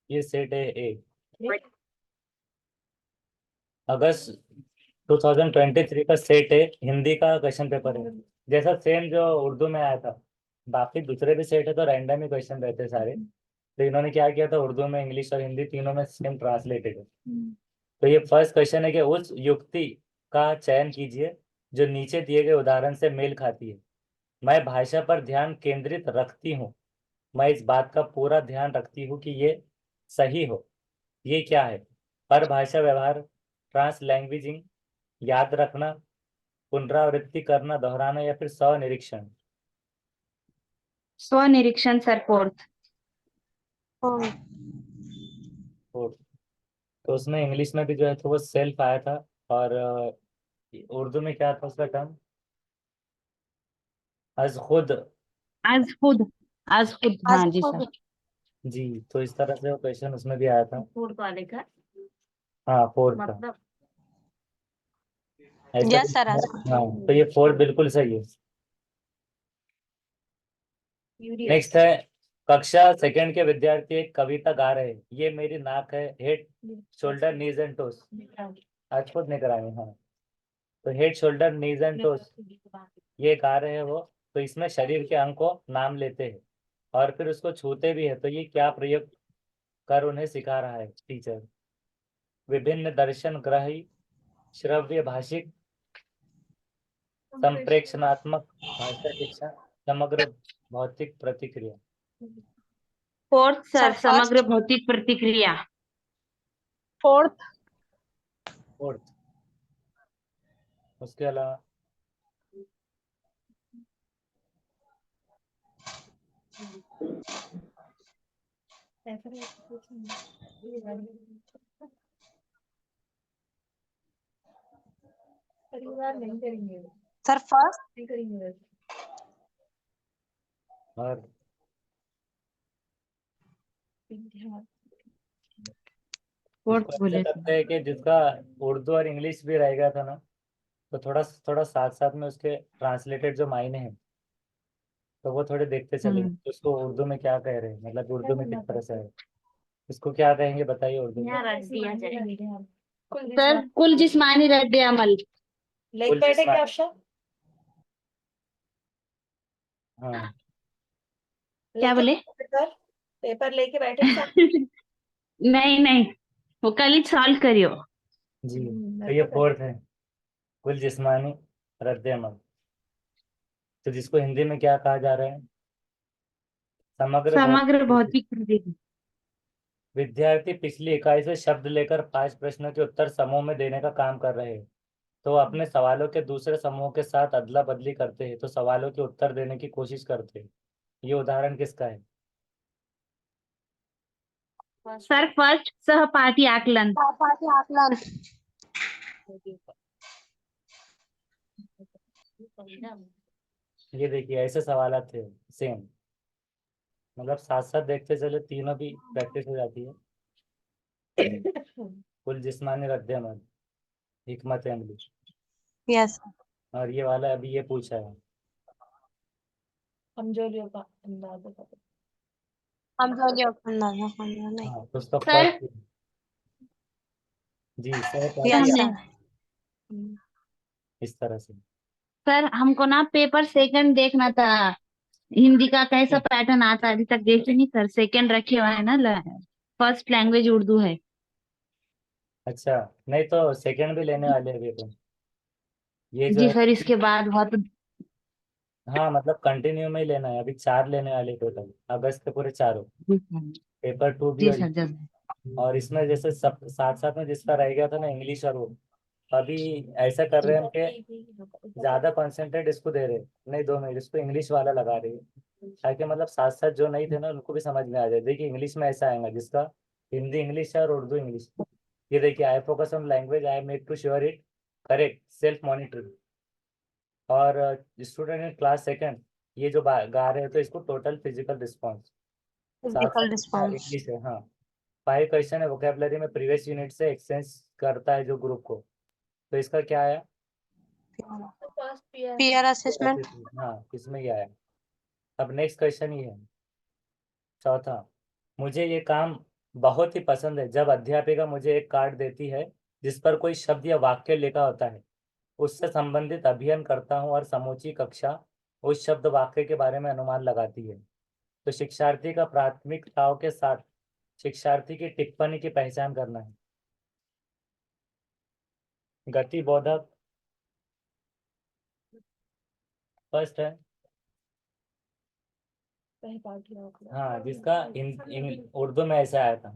ये सेट है ए। अगस्त 2023 का सेट है, हिंदी का क्वेश्चन पेपर है। जैसा सेम जो उर्दू में आया था, बाकी दूसरे भी सेट है तो रैंडम ही क्वेश्चन रहते हैं सारे। तो इन्होंने क्या किया था, उर्दू में, इंग्लिश और हिंदी तीनों में सेम ट्रांसलेटेड है। तो ये फर्स्ट क्वेश्चन है कि उस युक्ति का चयन कीजिए जो नीचे दिए गए उदाहरण से मेल खाती है। मैं भाषा पर ध्यान केंद्रित रखती हूँ। मैं इस बात का पूरा ध्यान रखती हूँ कि ये सही हो। ये क्या है? परभाषा व्यवहार, ट्रांस लैंग्वेजिंग, याद रखना, पुनरावृत्ति करना, दोहराना, या फिर स्वनिरीक्षण। स्वनिरीक्षण सर, फोर्थ। तो उसमें इंग्लिश में भी जो है तो वो सेल्फ आया था, और उर्दू में क्या था उसका टर्म? अज खुद। आज खुद। आज खुद, हाँ जी सर। जी, तो इस तरह से वो क्वेश्चन उसमें भी आया था। फोर्थ वाले का हाँ, फोर्थ का। मतलब। ऐसा यस सर, आज हाँ, तो ये फोर्थ बिल्कुल सही है। नेक्स्ट है, कक्षा सेकंड के विद्यार्थी एक कविता गा रहे हैं। ये मेरी नाक है, head shoulders knees and toes. आज खुद नहीं कराएंगे, हाँ। तो head shoulders knees and toes ये गा रहे हैं वो। तो इसमें शरीर के अंग को नाम लेते हैं और फिर उसको छूते भी है। तो ये क्या प्रयोग कर उन्हें सिखा रहा है टीचर? विभिन्न दर्शन ग्राही, श्रव्य भाषिक, संप्रेक्षणात्मक भाषा शिक्षा, समग्र भौतिक प्रतिक्रिया। फोर्थ सर, सर समग्र फर्स्ट। भौतिक प्रतिक्रिया। फोर्थ। फोर्थ। उसके अलावा सर फर्स्ट। और फोर्थ इसको ऐसे बोले करते सर। हैं कि जिसका उर्दू और इंग्लिश भी रह गया था ना, तो थोड़ा थोड़ा साथ साथ में उसके ट्रांसलेटेड जो मायने हैं तो वो थोड़े देखते चले तो उसको उर्दू में क्या कह रहे हैं, मतलब उर्दू में किस तरह से है, इसको क्या कहेंगे बताइए उर्दू में? यहाँ रख दिया जाए सर, कुल जिस्मानी रद्द अमल। कुल जिस्मानी। हाँ। क्या बोले? पेपर लेके बैठे साथ। नहीं नहीं, वो कल ही सॉल्व करियो। जी, तो ये फोर्थ है, कुल जिस्मानी रद्द अमल। तो जिसको हिंदी में क्या कहा जा रहा है? समग्र समग्र भौतिक। भौतिक प्रतिक्रिया। विद्यार्थी पिछली इकाई से शब्द लेकर 5 प्रश्नों के उत्तर समूह में देने का काम कर रहे हैं। तो अपने सवालों के दूसरे समूह के साथ अदला बदली करते हैं, तो सवालों के उत्तर देने की कोशिश करते हैं। ये उदाहरण किसका है? सर फर्स्ट, सहपाठी आकलन। सहपाठी आकलन। ये देखिए ऐसे सवाल थे सेम, मतलब साथ साथ देखते चले तीनों भी प्रैक्टिस हो जाती है। कुल जिस्मानी रद्द अमल, हिकमत अमली। यस। और ये वाला अभी ये पूछा है। कमजोरियों का अंदाजा। कमजोरियों का अंदाजा करना नहीं। हाँ, तो उसका सर फर्स्ट। जी, सहपाठी यस हमने सर। इस तरह से। सर हमको ना पेपर सेकंड देखना था, हिंदी का कैसा पैटर्न आता है। अभी तक देखे नहीं सर, सेकंड रखे हुआ है ना। फर्स्ट लैंग्वेज उर्दू है। अच्छा, नहीं तो सेकंड भी लेने वाले हैं अभी तो। ये जो जी है, सर, इसके बाद बहुत। हाँ मतलब कंटिन्यू में ही लेना है, अभी 4 लेने वाले टोटल, अगस्त के पूरे चारों। जी सर। पेपर 2 भी जी सर, जल्द। और इसमें जैसे सब साथ साथ में जिसका रह गया था ना इंग्लिश और वो, अभी ऐसा कर रहे हैं हम कि ज्यादा कंसंट्रेट इसको दे रहे हैं। नहीं, 2 मिनट इसको इंग्लिश वाला लगा रहे हैं ताकि मतलब साथ साथ जो नहीं थे ना उनको भी समझ में आ जाए। देखिए इंग्लिश में ऐसा आएगा जिसका हिंदी इंग्लिश है और उर्दू इंग्लिश। ये देखिए, I focus on language, I make to sure it correct self monitoring. और स्टूडेंट इन क्लास सेकंड, ये जो गा रहे हैं तो इसको टोटल फिजिकल रिस्पॉन्स। साथ फिजिकल साथ रिस्पॉन्स। इंग्लिश है, हाँ। 5 क्वेश्चन है वोकेबलरी में, प्रीवियस यूनिट से एक्सचेंज करता है जो ग्रुप को। तो इसका क्या आया? Peer assessment. हाँ, इसमें क्या आया? अब नेक्स्ट क्वेश्चन ये है, चौथा। मुझे ये काम बहुत ही पसंद है जब अध्यापिका मुझे एक कार्ड देती है जिस पर कोई शब्द या वाक्य लिखा होता है। उससे संबंधित अध्ययन करता हूँ और समूची कक्षा उस शब्द वाक्य के बारे में अनुमान लगाती है। तो शिक्षार्थी का प्राथमिकताओं के साथ शिक्षार्थी की टिप्पणी की पहचान करना है। गति बोधक फर्स्ट है। हाँ, जिसका इन उर्दू में ऐसा आया था,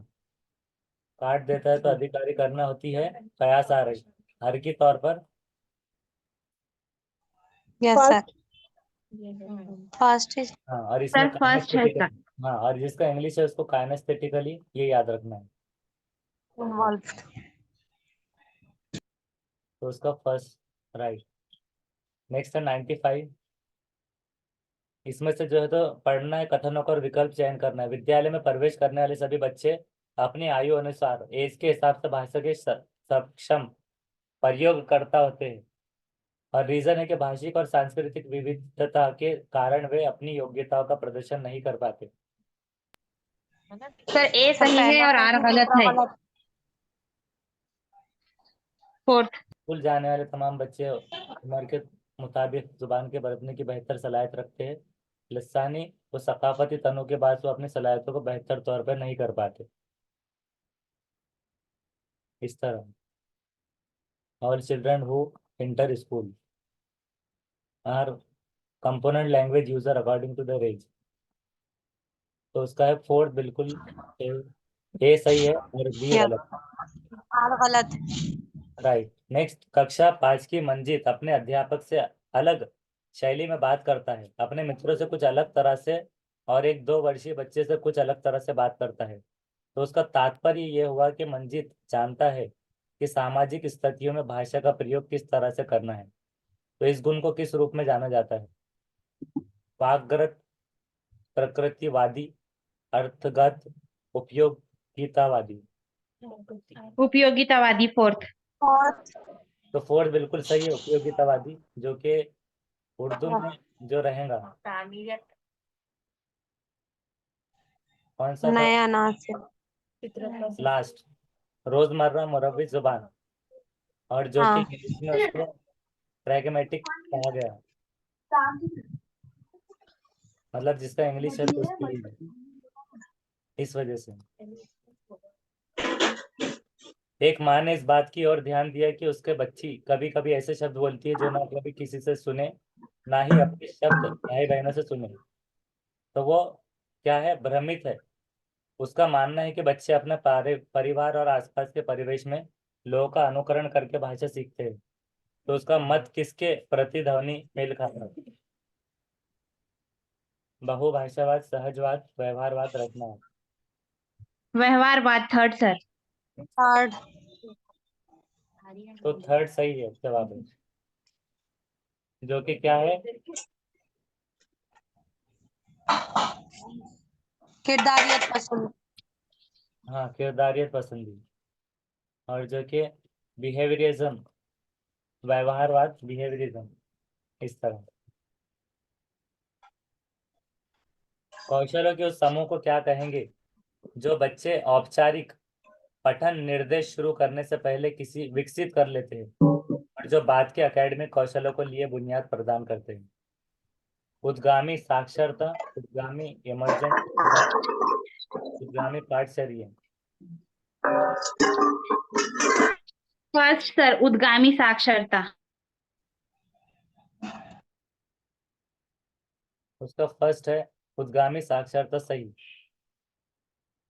काट देता है तो अधिकारी करना होती है कयास आ रही हर की तौर पर। यस सर फर्स्ट इज हाँ, और इसमें सर फर्स्ट है kinesthetically- सर। हाँ, और जिसका इंग्लिश है उसको काइनेस्थेटिकली ये याद रखना है। इन्वॉल्व्ड तो उसका फर्स्ट राइट। नेक्स्ट है 95। इसमें से जो है तो पढ़ना है, कथनों का और विकल्प चयन करना है। विद्यालय में प्रवेश करने वाले सभी बच्चे अपनी आयु अनुसार एज के हिसाब से भाषा के सक्षम प्रयोगकर्ता होते हैं। और रीजन है कि भाषिक और सांस्कृतिक विविधता के कारण वे अपनी योग्यताओं का प्रदर्शन नहीं कर पाते। सर ए सही है और आर गलत है। फोर्थ। स्कूल जाने वाले तमाम बच्चे उम्र के मुताबिक जुबान के बरतने की बेहतर सलाहियत रखते हैं। लसानी व सकाफती तनों के बाद वो अपनी सलाहियतों को बेहतर तौर पर नहीं कर पाते। इस तरह all children who inter school are component language user according to the age. तो उसका है फोर्थ बिल्कुल। ए सही है और बी यस गलत। आर गलत राइट। नेक्स्ट, कक्षा 5 की मंजीत अपने अध्यापक से अलग शैली में बात करता है, अपने मित्रों से कुछ अलग तरह से और एक 2 वर्षीय बच्चे से कुछ अलग तरह से बात करता है। तो उसका तात्पर्य ये हुआ कि मंजीत जानता है कि सामाजिक स्थितियों में भाषा का प्रयोग किस तरह से करना है। तो इस गुण को किस रूप में जाना जाता है? वाकगत, प्रकृतिवादी, अर्थगत, उपयोगितावादी। उपयोगितावादी फोर्थ। फोर्थ तो फोर्थ बिल्कुल सही है, उपयोगितावादी, जो कि उर्दू में जो रहेगा कौन सा था? नया नाम से लास्ट, रोजमर्रा मुरबी जुबान, और जो कि हाँ इंग्लिश में उसको प्रैग्मेटिक कहा गया, मतलब जिसका इंग्लिश है तो उसके लिए इस वजह से। एक माँ ने इस बात की ओर ध्यान दिया कि उसके बच्ची कभी कभी ऐसे शब्द बोलती है जो ना कभी किसी से सुने, ना ही अपने शब्द भाई बहनों से सुने। तो वो क्या है, भ्रमित है। उसका मानना है कि बच्चे अपने परिवार और आसपास के परिवेश में लोगों का अनुकरण करके भाषा सीखते हैं। तो उसका मत किसके प्रतिध्वनि मेल खाता है? बहुभाषावाद, सहजवाद, व्यवहारवाद, रचनावाद। व्यवहारवाद थर्ड सर। थर्ड तो थर्ड सही है जवाब है, जो कि क्या है? किरदारियत पसंद हाँ, किरदारियत पसंदी, और जो कि बिहेवियरिज्म, व्यवहारवाद, बिहेवियरिज्म, इस तरह। कौशलों के उस समूह को क्या कहेंगे जो बच्चे औपचारिक पठन निर्देश शुरू करने से पहले किसी विकसित कर लेते हैं और जो बाद के एकेडमिक कौशलों को लिए बुनियाद प्रदान करते हैं? उद्गामी साक्षरता, उद्गामी इमर्जेंट, उद्गामी पाठचर्या। फर्स्ट सर उद्गामी साक्षरता। उसका फर्स्ट है उद्गामी साक्षरता सही।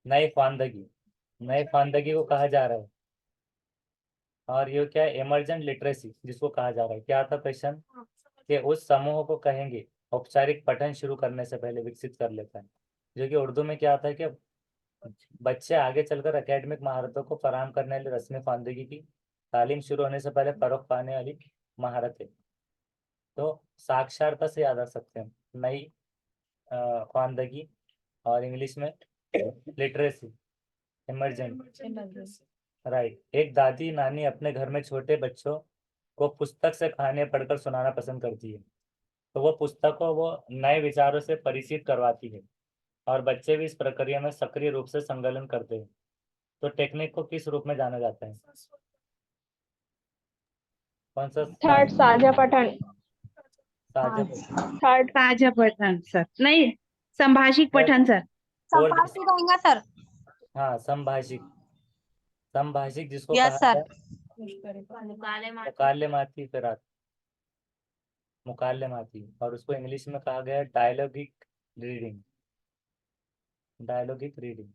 नई ख्वानदगी, नए ख्वानदगी को कहा जा रहा है। और ये क्या है, इमर्जेंट लिटरेसी जिसको कहा जा रहा है। क्या था क्वेश्चन? कि उस समूह को कहेंगे औपचारिक पठन शुरू करने से पहले विकसित कर लेता है, जो कि उर्दू में क्या आता है कि बच्चे आगे चलकर एकेडमिक महारतों को फराहम करने वाली रस्मी ख्वानदगी की तालीम शुरू होने से पहले फरोग पाने वाली महारत है। तो साक्षरता से याद आ सकते हैं नई ख्वानदगी, और इंग्लिश में लिटरेसी, इमरजेंट। राइट। एक दादी नानी अपने घर में छोटे बच्चों को पुस्तक से कहानियां पढ़कर सुनाना पसंद करती है। तो वो पुस्तक को वो नए विचारों से परिचित करवाती है और बच्चे भी इस प्रक्रिया में सक्रिय रूप से संकलन करते हैं। तो टेक्निक को किस रूप में जाना जाता है? कौन सा? थर्ड साझा पठन। साझा थर्ड साझा पठन सर, नहीं संभाषिक पठन सर। फोर्थ। संभाषित होगा सर। हाँ, संभाषिक। संभाषिक जिसको यस कहा सर। जाए मुकालेमाती फिरात, मुकालेमाती, और उसको इंग्लिश में कहा गया डायलॉगिक रीडिंग। डायलॉगिक रीडिंग।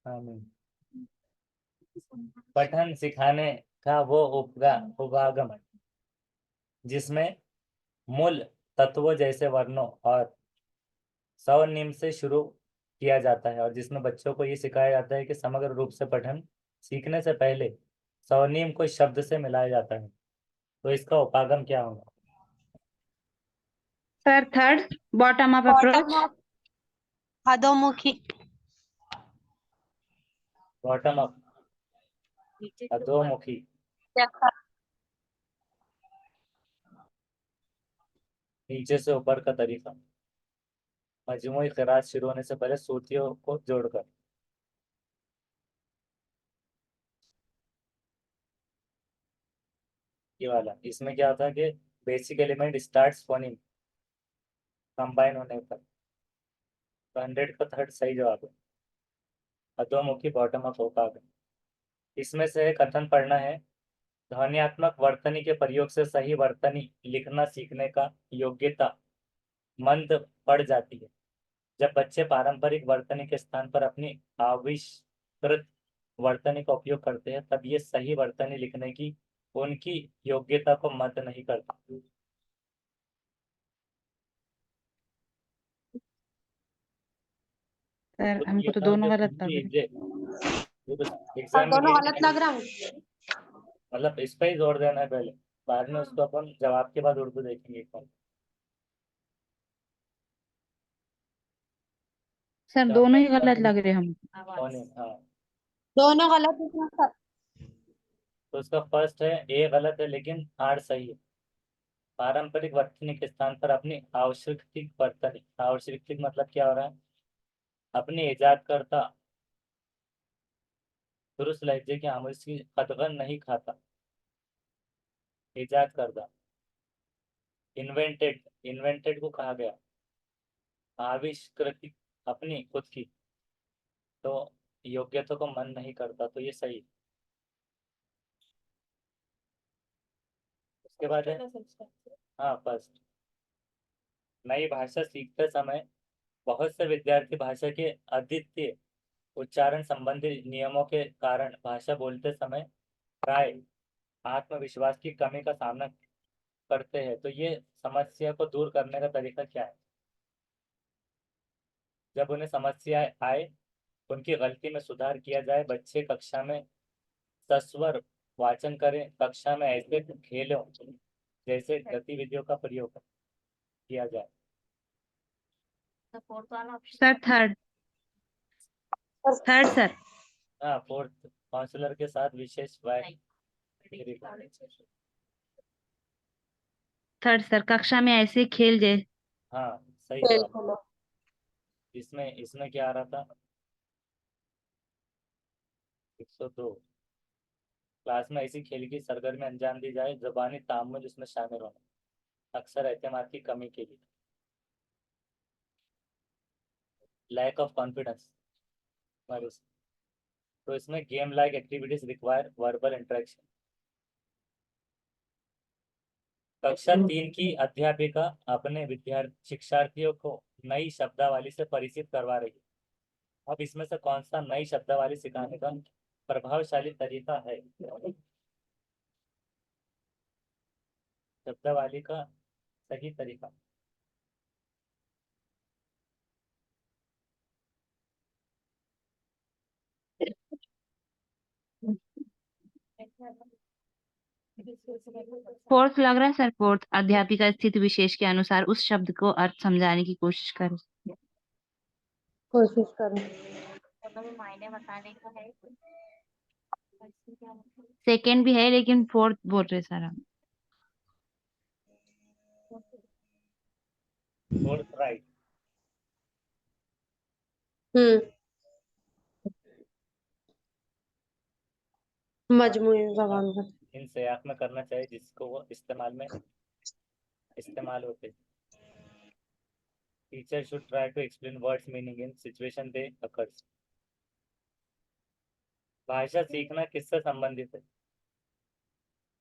हाँ, नहीं। पठन सिखाने का वो उपागम जिसमें मूल तत्वों जैसे वर्णों और स्वनिम से शुरू किया जाता है, और जिसमें बच्चों को ये सिखाया जाता है कि समग्र रूप से पठन सीखने से पहले स्वनिम को शब्द से मिलाया जाता है। तो इसका उपागम क्या होगा? Sir third, bottom up bottom approach. Up, अधोमुखी। बॉटम अप, अधोमुखी। Yes sir. नीचे से ऊपर का तरीका। मजमूई क़िरात शुरू होने से पहले सूतियों को जोड़कर। ये वाला, इसमें क्या होता है कि basic element starts phoneme combine होने पर। तो 100 का थर्ड सही जवाब है, अधोमुखी बॉटम अप उपागम। इसमें से एक कथन पढ़ना है। ध्वन्यात्मक वर्तनी के प्रयोग से सही वर्तनी लिखना सीखने का योग्यता मंद पड़ जाती है। जब बच्चे पारंपरिक वर्तनी के स्थान पर अपनी आविष्कृत वर्तनी का उपयोग करते हैं, तब ये सही वर्तनी लिखने की उनकी योग्यता को मत नहीं करता। सर तो हमको ये तो था दोनों जो गलत लग पूरी रहे। सर एग्जाम में दोनों गलत लग रहा है। मतलब इस पे ही जोर देना है पहले, बाद में उसको अपन जवाब के बाद उर्दू देखेंगे कौन। सर दोनों ही गलत लग रहे हम। कौन है? हाँ, दोनों गलत है सर। तो उसका फर्स्ट है, ए गलत है लेकिन आर सही है। पारंपरिक वर्तनी के स्थान पर अपनी आवश्यक वर्तनी। आवश्यक मतलब क्या हो रहा है? अपनी इजाद करता दुरुस्त लहजे की आमुज की कदगन नहीं खाता। इजाद करता, इन्वेंटेड, इन्वेंटेड को कहा गया आविष्कृत अपनी खुद की। तो योग्यता को मन नहीं करता, तो ये सही। उसके बाद है, हाँ फर्स्ट, नई भाषा सीखते समय बहुत से विद्यार्थी भाषा के अद्वितीय उच्चारण संबंधी नियमों के कारण भाषा बोलते समय प्राय आत्मविश्वास की कमी का सामना करते हैं। तो ये समस्या को दूर करने का तरीका क्या है? जब उन्हें समस्या आए, उनकी गलती में सुधार किया जाए। बच्चे कक्षा में सस्वर वाचन करें, कक्षा में ऐसे खेलों जैसे गतिविधियों का प्रयोग किया जाए। Sir third, third sir. हाँ, फोर्थ, काउंसलर के साथ विशेष वाय। थर्ड सर, कक्षा में ऐसे खेल जैसे। हाँ, सही खेल जवाब। खेलो। इसमें इसमें क्या आ रहा था? 102, क्लास में ऐसी खेल की सरगर्मी अंजाम दी जाए जबानी तामुल इसमें शामिल होना, अक्सर एतमाद की कमी के लिए। Lack of confidence. तो इसमें game like activities require verbal interaction. कक्षा 3 की अध्यापिका अपने विद्यार्थी शिक्षार्थियों को नई शब्दावली से परिचित करवा रही है। अब इसमें से कौन सा नई शब्दावली सिखाने का प्रभावशाली तरीका है? शब्दावली का सही तरीका। फोर्थ लग रहा है सर, फोर्थ, अध्यापिका स्थिति विशेष के अनुसार उस शब्द को अर्थ समझाने की कोशिश करें। कोशिश करो। सेकंड भी है लेकिन फोर्थ बोल रहे सर हम। Fourth right. हम्म मजमूई जबान पर। इन सयाक में करना चाहिए जिसको वो इस्तेमाल होते। Teacher should try to explain words meaning in situation they occurs. भाषा सीखना किससे संबंधित है?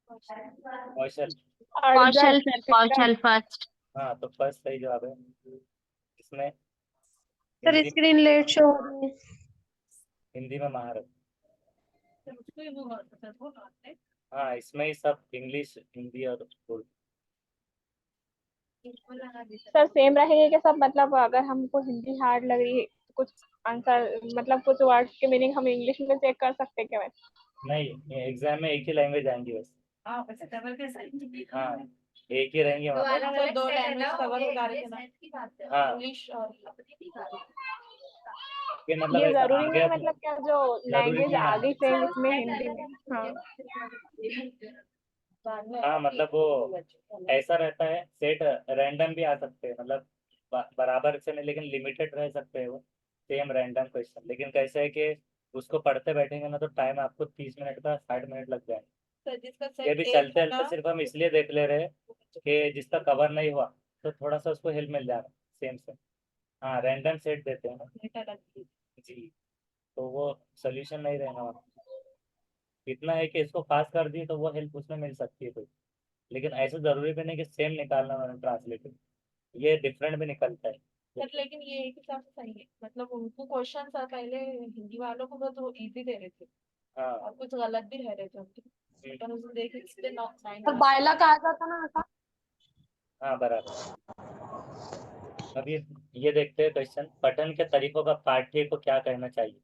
कौशल। कौशल सर, कौशल फर्स्ट। हाँ तो फर्स्ट सही जवाब है। इसमें sir Hindi screen late show हो रही है। हिंदी में महारत। हाँ इसमें ही सब इंग्लिश हिंदी और उर्दू। सर सेम रहेगा कि सब, मतलब अगर हमको हिंदी हार्ड लग रही है तो कुछ आंसर, मतलब कुछ वर्ड्स के मीनिंग हम इंग्लिश में चेक कर सकते हैं क्या वैसे? नहीं एग्जाम में एक ही लैंग्वेज आएंगी बस। हाँ एक ही रहेंगे वहाँ पे। तो दो लैंग्वेज कवर हो जा रही है ना, हाँ इंग्लिश और ये मतलब ये ऐसा आ जरूरी नहीं गया है, तो मतलब क्या जो जरूरी लैंग्वेज नहीं है। आगे से इसमें हिंदी में? हाँ। हाँ मतलब वो ऐसा रहता है सेट, रैंडम भी आ सकते हैं मतलब बराबर से नहीं लेकिन लिमिटेड रह सकते हैं वो सेम रैंडम क्वेश्चन। लेकिन कैसे है कि उसको पढ़ते बैठेंगे ना तो टाइम आपको 30 मिनट का 60 मिनट लग जाए। सर जिसका ये सेट भी एक चलते है चलते ना, सिर्फ हम इसलिए देख ले रहे हैं कि जिसका कवर नहीं हुआ तो थोड़ा सा उसको हेल्प मिल जाए सेम से। हाँ रैंडम सेट देते हैं ना। सेट अलग ही। जी तो वो सोल्यूशन नहीं रहेगा वहाँ। इतना है कि इसको पास कर दिए तो वो हेल्प उसमें मिल सकती है कोई। लेकिन ऐसा जरूरी भी नहीं कि सेम निकालना मैंने ट्रांसलेटेड, ये डिफरेंट भी निकलता है। सर लेकिन ये एक हिसाब से सही है, मतलब उनको क्वेश्चन सर पहले हिंदी वालों को बहुत इजी दे रहे थे हाँ और कुछ गलत भी रह रहे थे उनके, पर उसने देख इसलिए और बायला का आ जाता ना ऐसा। हाँ बराबर। अभी ये देखते हैं क्वेश्चन, पठन के तरीकों का पाठ्य को क्या कहना चाहिए?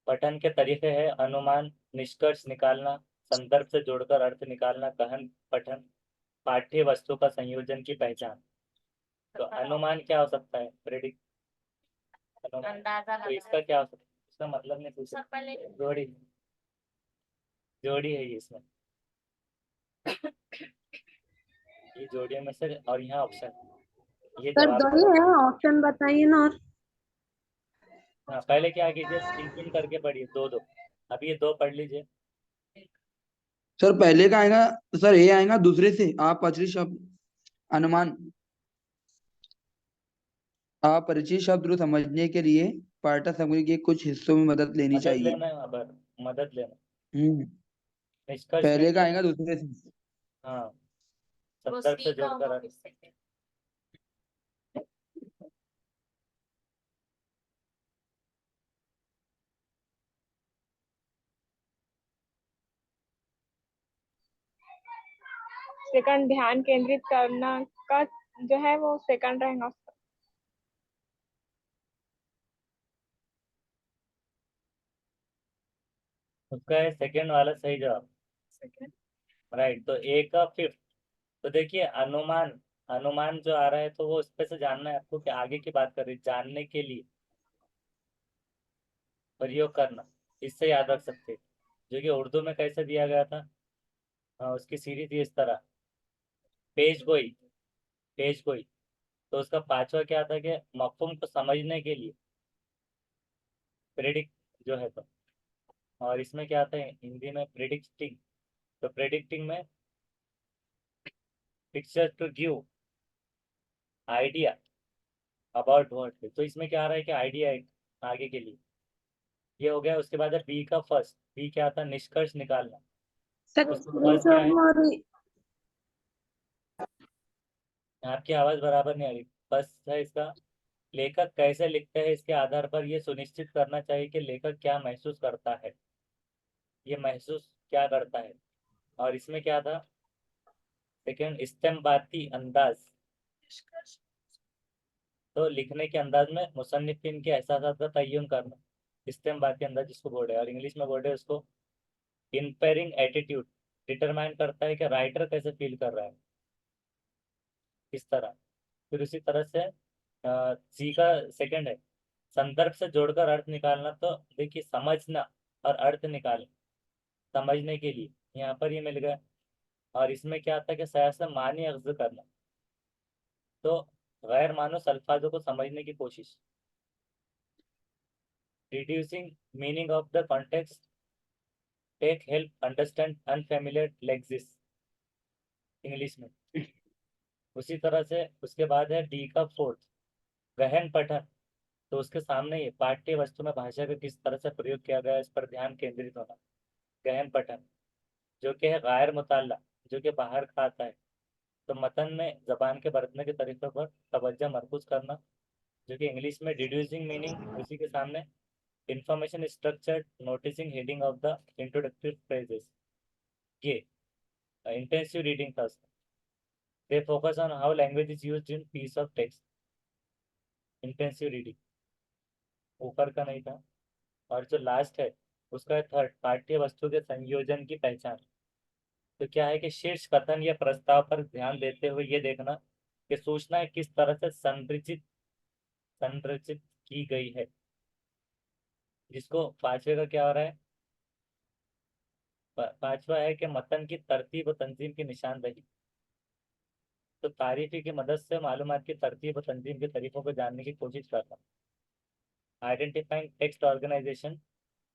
पठन के तरीके हैं अनुमान, निष्कर्ष निकालना, संदर्भ से जोड़कर अर्थ निकालना, गहन पठन, पाठ्य वस्तु का संयोजन की पहचान। तो अनुमान क्या हो सकता है? प्रेडिक्ट, अनुमान। तो इसका क्या हो सकता है? इसका मतलब नहीं पूछा। जोड़ी, जोड़ी है ये इसमें। ये जोड़ियों में से और यहाँ ऑप्शन, ये सर जवाब दो है। ही है, ऑप्शन बताइए ना। और हाँ पहले क्या कीजिए, तीन तीन करके पढ़िए, दो दो। अभी ये दो पढ़ लीजिए। सर पहले का आएगा, सर ये आएगा दूसरे से अपरिचित शब्द अनुमान। अपरिचित शब्द को समझने के लिए पाठ्य सामग्री के कुछ हिस्सों में मदद लेनी मदद चाहिए। लेना है वहाँ पर, मदद लेना। हम्म निष्कर्ष पहले का निकाल। आएगा दूसरे से। हाँ संदर्भ से जोड़कर सेकंड ध्यान केंद्रित करना का जो है वो सेकंड रहेगा। उसका है सेकंड वाला सही जवाब। राइट, तो ए का फिफ्थ। तो देखिए अनुमान, अनुमान जो आ रहा है तो वो उस पे से जानना है आपको कि आगे की बात कर रही है, जानने के लिए प्रयोग करना, इससे याद रख सकते हैं। जो कि उर्दू में कैसे दिया गया था, उसकी सीरीज थी इस तरह, पेश गोई, पेश गोई। तो उसका पांचवा क्या था कि मफहूम को समझने के लिए प्रेडिक्ट जो है तो। और इसमें क्या आता है हिंदी में प्रेडिक्टिंग। तो प्रेडिक्टिंग में picture to give idea about what. तो इसमें क्या आ रहा है कि आइडिया आगे के लिए, ये हो गया। उसके बाद है बी का फर्स्ट, बी क्या था, निष्कर्ष निकालना। सर उसका स्क्रीन फर्स्ट क्या है, शॉट हो रही। आपकी आवाज बराबर नहीं आ रही। फर्स्ट है इसका, लेखक कैसे लिखते हैं इसके आधार पर यह सुनिश्चित करना चाहिए कि लेखक क्या महसूस करता है, ये महसूस क्या करता है। और इसमें क्या था, सेकेंड इस्तेमाती अंदाज। तो लिखने के अंदाज में मुसन्निफिन के एहसास का तय्युन करना, इस्तेमाती अंदाज जिसको बोर्ड है, और इंग्लिश में बोर्ड है उसको इम्पेयरिंग एटीट्यूड, डिटरमाइन करता है कि राइटर कैसे फील कर रहा है, इस तरह। फिर उसी तरह से सी का सेकंड है संदर्भ से जोड़कर अर्थ निकालना। तो देखिए समझना और अर्थ निकालना, समझने के लिए यहाँ पर ये मिल गया। और इसमें क्या आता है कि सया से मानी अख्ज करना। तो गैर मानूस अल्फाजों को समझने की कोशिश। Reducing meaning of the context, take help understand unfamiliar lexis English में। उसी तरह से उसके बाद है डी का फोर्थ, गहन पठन। तो उसके सामने ये पाठ्य वस्तु में भाषा का किस तरह से प्रयोग किया गया है इस पर ध्यान केंद्रित होना। गहन पठन जो कि है गायर मुताला, जो कि बाहर का आता है। तो मतन में जबान के बरतने के तरीकों पर तवज्जो मरकूज करना, जो कि इंग्लिश में डिड्यूसिंग मीनिंग। उसी के सामने information structure, noticing heading of the introductive phrases. ये इंटेंसिव रीडिंग था उसका। They focus on how language is used in peace of text. Intensive reading ऊपर का नहीं था। और जो लास्ट है उसका है थर्ड, पाठ्य वस्तु के संयोजन की पहचान। तो क्या है कि शीर्ष कथन या प्रस्ताव पर ध्यान देते हुए ये देखना कि सूचना किस तरह से संरचित की गई है। जिसको पांचवे का क्या हो रहा है, पांचवा है कि मतन की तरतीब और तंजीम की निशानदेही। तो तारीफी की मदद से मालूमात की तरतीब और तंजीम के तरीकों को जानने की कोशिश करना। Identifying text organization,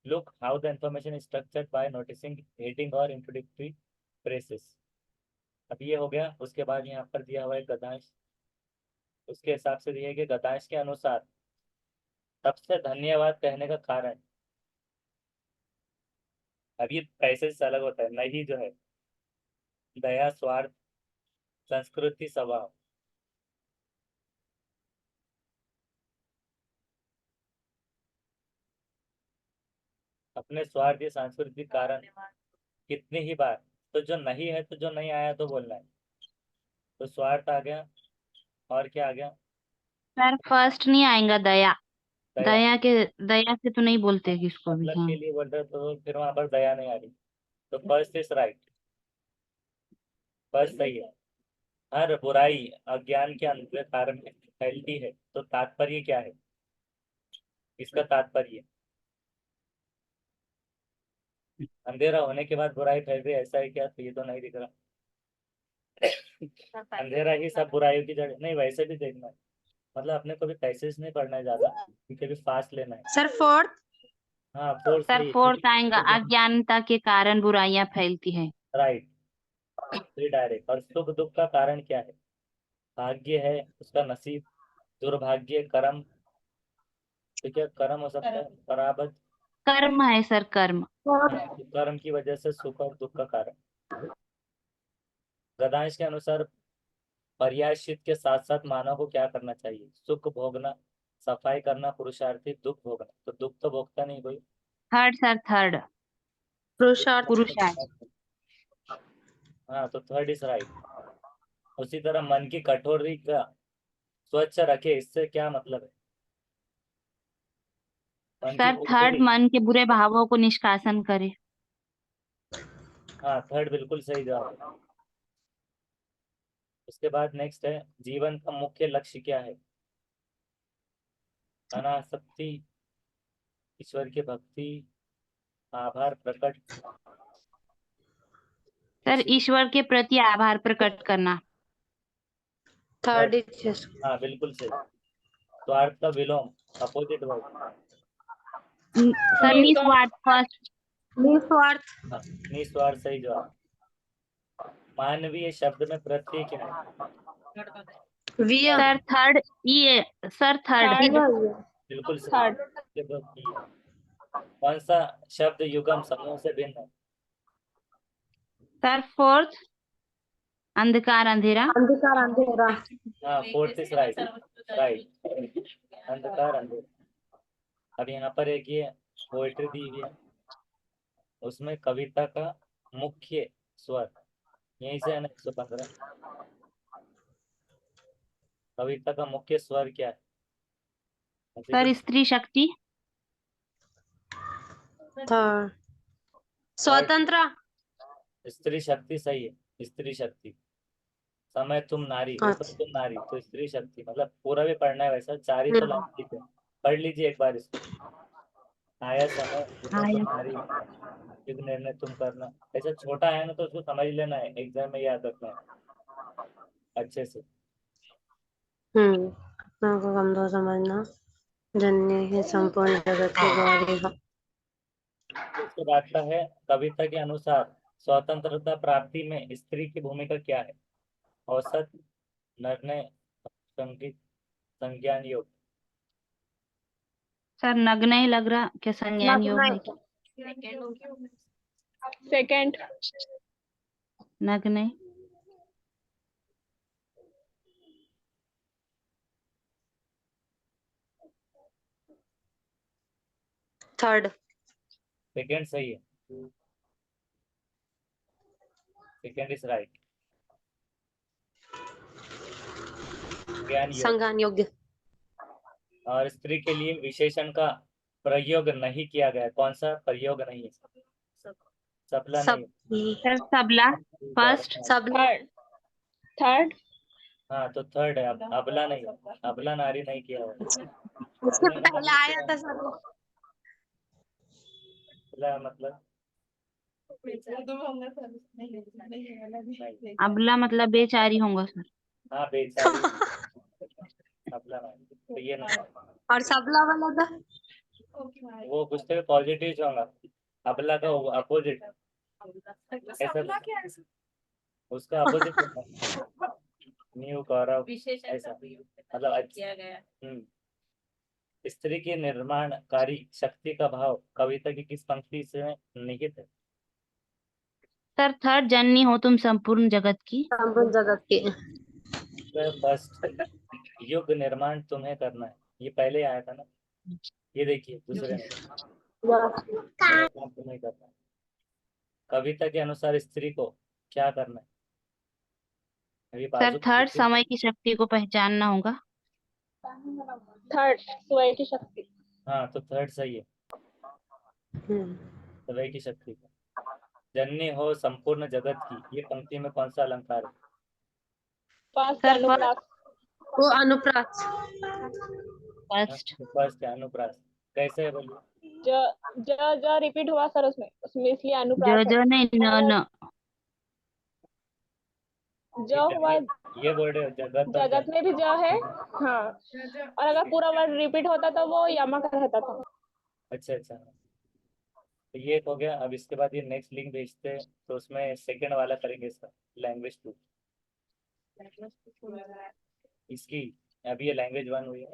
look how the information is structured by noticing heading और इंट्रोडक्टरी फ्रेसेस। अब ये हो गया। उसके बाद यहाँ पर दिया हुआ है गद्यांश। उसके हिसाब से दिया है कि गद्यांश के अनुसार सबसे धन्यवाद कहने का कारण। अब ये पैसे से अलग होता है। नहीं जो है दया, स्वार्थ, संस्कृति, स्वभाव। अपने स्वार्थ या सांस्कृतिक कारण कितनी ही बार। तो जो नहीं है, तो जो नहीं आया तो बोलना है। तो स्वार्थ आ गया। और क्या आ गया, सर फर्स्ट नहीं आएगा दया। दया। दया से तो नहीं बोलते किसको भी। मतलब हाँ के लिए बोल रहे तो फिर वहां पर दया नहीं आ रही। तो फर्स्ट इज राइट, फर्स्ट सही है। हर बुराई अज्ञान के अंधकार में फैलती है। तो तात्पर्य क्या है, इसका तात्पर्य अंधेरा होने के बाद बुराई फैल रही है, ऐसा है क्या? तो ये तो नहीं दिख रहा। अंधेरा ही सब बुराइयों की जड़ नहीं, वैसे भी देखना है। मतलब अपने को भी पैसेज नहीं पढ़ना है ज्यादा, क्योंकि भी फास्ट लेना है। Sir fourth. हाँ फोर्थ सर सही फोर्थ आएगा, है। अज्ञानता के कारण बुराइयां फैलती है। Right, direct. और सुख दुख का कारण क्या है? भाग्य है, उसका नसीब, दुर्भाग्य, कर्म। तो क्या कर्म हो सकता है? पराबद। कर्म है सर, कर्म। हाँ, तो कर्म की वजह से सुख और दुख का कारण। गदांश के अनुसार पर्यायश्चित के साथ साथ मानव को क्या करना चाहिए? सुख भोगना, सफाई करना, पुरुषार्थी, दुख भोगना। तो दुख तो भोगता नहीं कोई। थर्ड सर, थर्ड पुरुषार्थ। पुरुषार्थ। हाँ, तो थर्ड इज राइट। उसी तरह मन की कठोरी का स्वच्छ रखे, इससे क्या मतलब है? मन की सर थर्ड, कठोरी। मन के बुरे भावों को निष्कासन करे। हाँ थर्ड बिल्कुल सही जवाब है। उसके बाद नेक्स्ट है, जीवन का मुख्य लक्ष्य क्या है? अनासक्ति, ईश्वर की भक्ति, आभार प्रकट। सर ईश्वर के प्रति आभार प्रकट करना। थर्ड इज हाँ बिल्कुल सही। स्वार्थ का विलोम, अपोजिट वर्ड। सर निस्वार्थ फर्स्ट। निस्वार्थ। हाँ, निस्वार्थ सही जवाब। मानवीय शब्द में प्रत्यय क्या है? वियम। सर थर्ड, ये सर थर्ड। बिल्कुल सही। थर्ड। ये तो की है। कौन सा शब्द युगम समूह से भिन्न है? सर फोर्थ, अंधकार अंधेरा। अंधकार अंधेरा। हाँ फोर्थ इज राइट। राइट, अंधकार अंधेरा। अब यहाँ पर एक ये पोएट्री दी हुई है, उसमें कविता का मुख्य स्वर यहीं से है ना, 115। कविता का मुख्य स्वर क्या है? सर स्त्री शक्ति। थर्ड स्वतंत्र। स्त्री शक्ति सही है, स्त्री शक्ति। समय तुम नारी, ऊपर अच्छा। तुम नारी, तो स्त्री शक्ति। मतलब पूरा भी पढ़ना है वैसा, चार ही तो लाइन लिखे। पढ़ लीजिए एक बार इसको। आया समय, उसमें तुम आया। नारी, युग निर्णय तुम करना। ऐसा छोटा है ना तो उसको समझ लेना है, एग्जाम में याद रखना है अच्छे से। आत्मा को कमजोर समझना, जननी ही संपूर्ण जगत की गौरी है। उसके बाद का है कविता के अनुसार स्वतंत्रता प्राप्ति में स्त्री की भूमिका क्या है? औसत, निर्णय, संगीत, संज्ञान योग। सर नग्न ही लग रहा, क्या संज्ञान योग है क्या? सेकंड। नग्न ही। थर्ड। सेकेंड सही है, सेकेंड इज राइट। ज्ञान योग। संज्ञान योग्य। और स्त्री के लिए विशेषण का प्रयोग नहीं किया गया, कौन सा प्रयोग नहीं है? सबला सब नहीं। सर सबला फर्स्ट। सब थर्ड। थर्ड। हाँ तो थर्ड है, अबला नहीं, अबला नारी नहीं किया हुआ। उसके पहले आया था सर। अबला मतलब अबला मतलब बेचारी होगा सर। हाँ बेचारी, अबला नहीं तो ये नहीं। और सबला वाला था। वो पूछते हुए पॉजिटिव होगा, अबला का अपोजिट ऐसा, उसका अपोजिट न्यू गौरव ऐसा, मतलब स्त्री की निर्माणकारी शक्ति का भाव कविता की किस पंक्ति से निहित है? सर थर्ड, जननी हो तुम संपूर्ण जगत की। संपूर्ण जगत की। फर्स्ट, युग निर्माण तुम्हें करना है, ये पहले आया था ना, ये देखिए दूसरे में निर्माण तुम्हें करना है। कविता के अनुसार स्त्री को क्या करना है? अभी सर बाजू थर्ड, समय की शक्ति को पहचानना होगा। थर्ड, स्वयं की शक्ति। हाँ तो थर्ड सही है, समय की शक्ति को। जननी हो संपूर्ण जगत की, ये पंक्ति में कौन सा अलंकार है? फर्स्ट सर अनुप्रास। वो अनुप्रास। फर्स्ट। फर्स्ट है अनुप्रास, कैसे है बोलिए? ज ज रिपीट हुआ सर उसमें उसमें इसलिए जो अनुप्रास है। जो नहीं न और न। ज हुआ, ये वर्ड है जगत और जगत में भी ज है। हाँ, और अगर पूरा वर्ड रिपीट होता तो वो यमक रहता था। अच्छा अच्छा, तो ये हो गया। अब इसके बाद ये नेक्स्ट लिंक भेजते हैं, तो उसमें सेकंड वाला करेंगे इसका, लैंग्वेज 2 इसकी। अभी ये लैंग्वेज 1 हुई है।